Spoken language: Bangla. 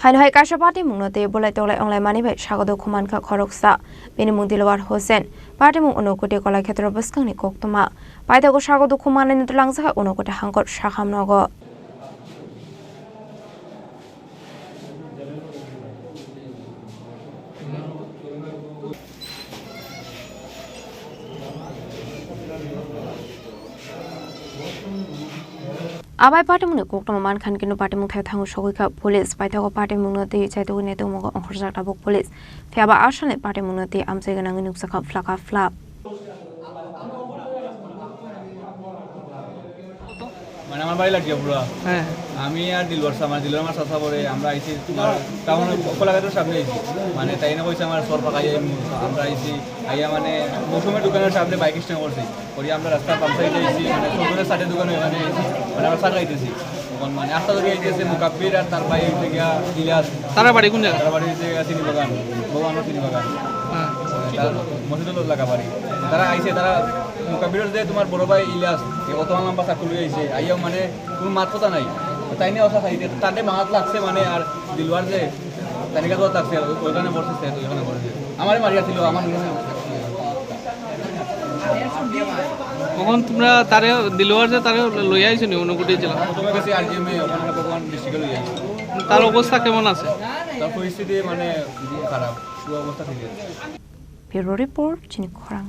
হাইনহাই কাশা পার্টি মুংনতে বলাই তলাই অংলাই মানিবাই স্বাগত খুমানখা খরকসা বেনি মুং দিলওয়ার হোসেন পার্টি মুং অনুকোটি কলাই ক্ষেত্র বসকাংনি কোকতমা পাইতাগো স্বাগত খুমানানি তুলাংসা অনুকোটি হাঙ্কর শাখামনগ আবাই পার্টি মুনে কোকতমা মানখান কিন্তু পার্টি মুং থাই থাঙ্গু সগৈখা পুলিশ পাইতাগো পার্টি মুংনতে চাইতো নেতো মগ অংখরজাক তাবুক পুলিশ ফিয়াবা আসানে পার্টি মুংনতে আমসাই গনাঙ্গি নুকসাখা ফ্লাকা ফ্লাপ মানে আমার বাড়ি লাগিয়ে পুরো হ্যাঁ আমি আর দিলবার আমার দিলবার আমার চাচা পরে আমরা আইছি তোমার টাউন কলাঘাটের সামনে আইছি মানে তাই না কইছে আমার সর পাকাই আমরা আইছি আইয়া মানে মৌসুমের দোকানের সামনে বাইক স্ট্যান্ড করছি করি আমরা রাস্তার পাম সাইডে আইছি মানে সরকারের সাইডে দোকানে মানে মানে আমরা সার গাইতেছি তখন মানে আস্তা ধরে আইতেছে মুকাব্বির আর তার ভাই থেকে ইলিয়াস তারা বাড়ি কোন জায়গা তারা বাড়ি হচ্ছে চিনি বাগান ভগবানের চিনি বাগান হ্যাঁ মসজিদুল লাগা বাড়ি তারা আইছে তারা মুকাব্বিরের যে তোমার বড় ভাই ইলিয়াস কত লম্বা চাকুলি আইছে আইয়াও মানে কোনো মাত কথা নাই তাই নিয়ে অসা খাইতে তাদের মাত লাগছে মানে আর দিলওয়ার যে তানিকা তো লাগছে ওইখানে বসেছে ওইখানে বসেছে আমারই মারিয়া ছিল আমার কখন তোমরা তারে দিলওয়ার যে তারে লই আইছো নি অনুকুটি জেলা প্রথমে কাছে আরজিএমএ ওখানে ভগবান ডিস্ট্রিক্টে লই আইছি তার অবস্থা কেমন আছে তার পরিস্থিতি মানে খারাপ অবস্থা থেকে ব্যুরো রিপোর্ট চিনি খরাং